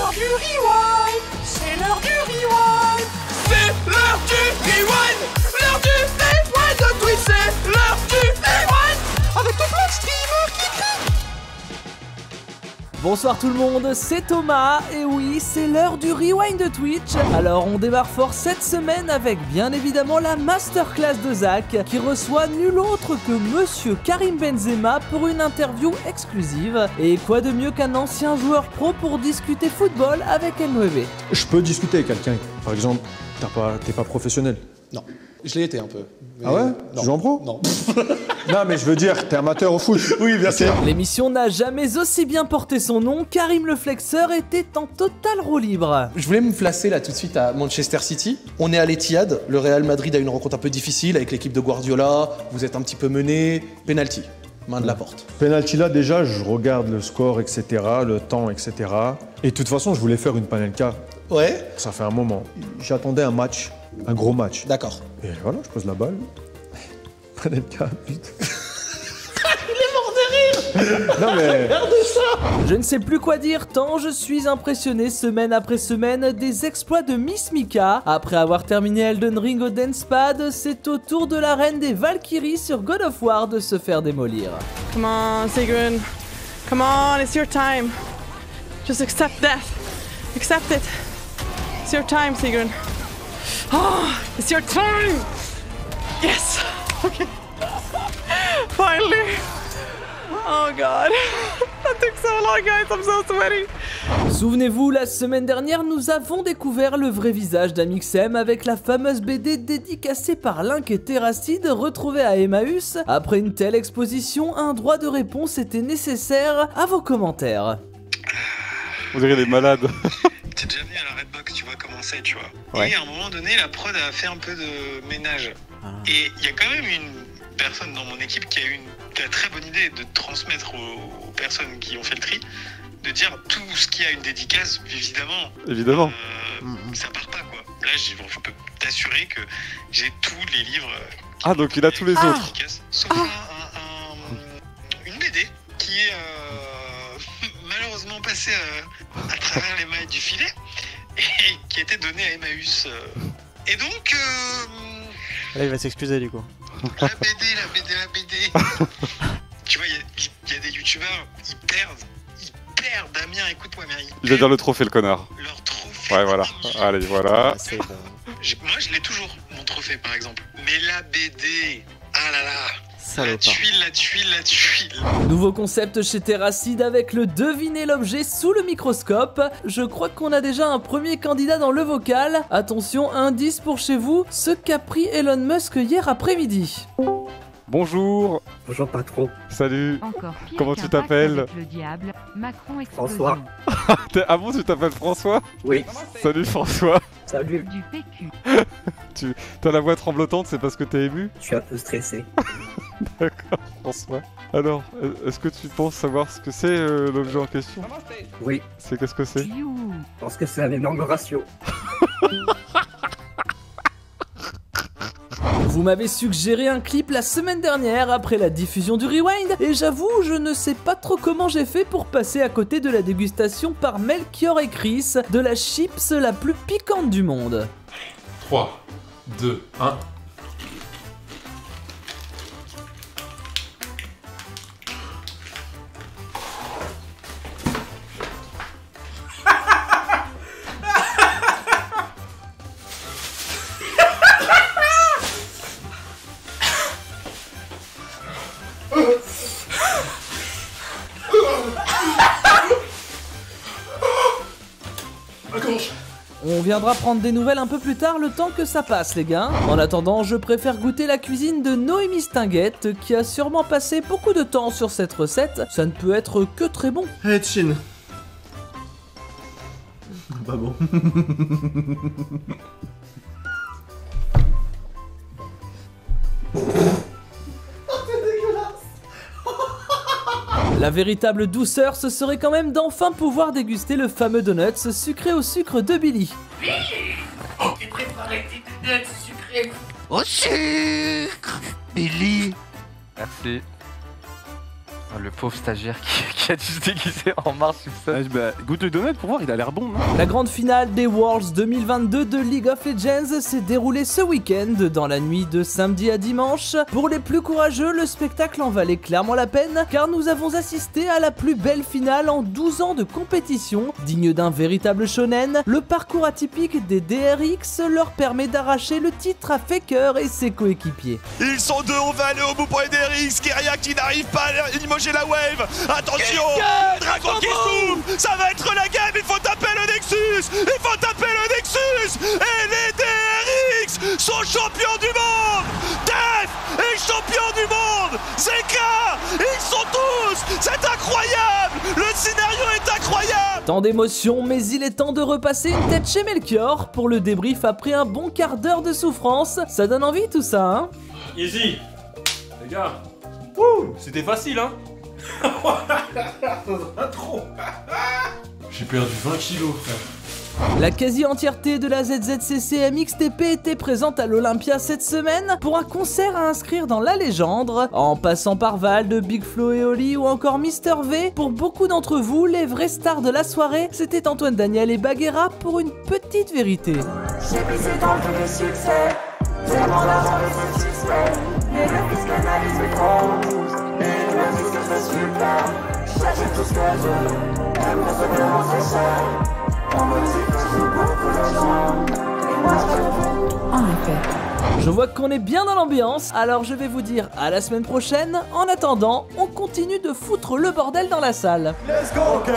l'heure du rewind. C'est l'heure du rewind. C'est l'heure du rewind. L'heure du rewind de Twitch. C'est l'heure du rewind. Avec tout plein de streamers qui crient. Bonsoir tout le monde, c'est Thomas, et oui, c'est l'heure du rewind de Twitch. Alors on démarre fort cette semaine avec bien évidemment la masterclass de Zach, qui reçoit nul autre que Monsieur Karim Benzema pour une interview exclusive. Et quoi de mieux qu'un ancien joueur pro pour discuter football avec MWB. Je peux discuter avec quelqu'un, par exemple, t'es pas professionnel. Non, je l'ai été un peu. Ah ouais? Non. Tu joues en pro? Non. Non mais je veux dire, t'es amateur au foot. Oui, bien sûr. L'émission n'a jamais aussi bien porté son nom, Karim le Flexeur était en total roue libre. Je voulais me placer là tout de suite à Manchester City. On est à l'Etihad, le Real Madrid a une rencontre un peu difficile avec l'équipe de Guardiola, vous êtes un petit peu mené, penalty, main de la porte. Penalty là déjà, je regarde le score, etc., le temps, etc. Et de toute façon, je voulais faire une panenka. Ouais, Ça fait un moment. J'attendais un match, un gros match. d'accord. Et voilà, je pose la balle. Panenka, putain. Non mais... Je ne sais plus quoi dire tant je suis impressionné semaine après semaine des exploits de Miss Mika. Après avoir terminé Elden Ring au Dancepad, c'est au tour de la reine des Valkyries sur God of War de se faire démolir. Come on, Sigrun. Come on, it's your time. Just accept death. Accept it. It's your time, Sigrun. Oh, it's your time. Yes. Okay. Finally. Oh God. That took so long, guys. I'm so sweaty. Souvenez-vous, la semaine dernière, nous avons découvert le vrai visage d'Amixem avec la fameuse BD dédicacée par Link et Terracid retrouvée à Emmaüs. Après une telle exposition, un droit de réponse était nécessaire à vos commentaires. On dirait des malades. T'es déjà venu à la Redbox, tu vois comment c'est, tu vois. Ouais. Et à un moment donné, la prod a fait un peu de ménage. Et il y a quand même une personne dans mon équipe qui a très bonne idée de transmettre aux personnes qui ont fait le tri, de dire tout ce qui a une dédicace, évidemment. Évidemment. Ça part pas, quoi. Là, je peux t'assurer que j'ai tous les livres. Ah, donc il a tous les autres. Dédicaces, sauf une BD qui est malheureusement passée à travers les mailles du filet et qui a été donnée à Emmaüs. Et donc, Là, il va s'excuser du coup. la BD. Tu vois, il y a des youtubeurs, ils perdent. Damien, écoute-moi bien. Il va dire le trophée, le connard. Leur trophée. Ouais, voilà. Allez, voilà. Ah, c'est bon. Moi, je l'ai toujours, mon trophée, par exemple. Mais la BD, ah là là. La Salopard. tuile. Nouveau concept chez Terracid avec le deviner l'objet sous le microscope. Je crois qu'on a déjà un premier candidat dans le vocal. Attention, indice pour chez vous, ce qu'a pris Elon Musk hier après-midi. Bonjour. Bonjour patron. Salut. Encore pire Comment qu'un tu pacte t'appelles avec le diable, Macron explosion. François. Ah bon, tu t'appelles François? Oui. Salut François. Salut. Du PQ. T'as la voix tremblotante, c'est parce que t'es ému? Je suis un peu stressé. D'accord, François. Alors, est-ce que tu penses savoir ce que c'est l'objet en question? Oui. Qu'est-ce que c'est? You. Je pense que c'est un énorme ratio. Vous m'avez suggéré un clip la semaine dernière après la diffusion du Rewind et j'avoue, je ne sais pas trop comment j'ai fait pour passer à côté de la dégustation par Melchior et Chris de la chips la plus piquante du monde. 3, 2, 1. On viendra prendre des nouvelles un peu plus tard, le temps que ça passe les gars. En attendant, je préfère goûter la cuisine de Noémie Stinguette, qui a sûrement passé beaucoup de temps sur cette recette. Ça ne peut être que très bon. Hey, Chin. Pas bon. La véritable douceur, ce serait quand même d'enfin pouvoir déguster le fameux donuts sucré au sucre de Billy. J'ai préparé des donuts sucrés. Au sucre, Billy. Merci. Le pauvre stagiaire qui a dû se déguiser en Marge Simpson. Bah, goûte le donut pour voir, il a l'air bon, non? La grande finale des Worlds 2022 de League of Legends s'est déroulée ce week-end, dans la nuit de samedi à dimanche. Pour les plus courageux, le spectacle en valait clairement la peine, car nous avons assisté à la plus belle finale en 12 ans de compétition. Digne d'un véritable shonen, le parcours atypique des DRX leur permet d'arracher le titre à Faker et ses coéquipiers. Ils sont deux, on va aller au bout pour les DRX. Keria qui n'arrive pas à limoger la wave. Attention, Dragon qui s'ouvre. Ça va être la game, il faut taper le Nexus. Il faut taper le Nexus. Et les DRX sont champions du monde. Def est champion du monde. Zeka, ils sont tous. C'est incroyable. Le scénario est incroyable. Tant d'émotions, mais il est temps de repasser une tête chez Melchior pour le débrief après un bon quart d'heure de souffrance. Ça donne envie tout ça, hein? Easy. Les gars. Wouh, c'était facile, hein. Trop. J'ai perdu 20 kilos, frère. La quasi-entièreté de la ZZCC MXTP était présente à l'Olympia cette semaine pour un concert à inscrire dans la légende. En passant par Vald, Big Flo et Oli ou encore Mister V, pour beaucoup d'entre vous, les vrais stars de la soirée, c'était Antoine Daniel et Bagheera pour une petite vérité. J'ai pissé dans le dos de succès, tellement d'argent et de succès. Mais le fisc analyse mes comptes, et le fisc fait super. J'achète tout ce que je veux, même quand c'est vraiment très cher. On me dit que je joue beaucoup d'argent, et moi je veux. En effet. Je vois qu'on est bien dans l'ambiance, alors je vais vous dire à la semaine prochaine. En attendant, on continue de foutre le bordel dans la salle. Let's go. Ok.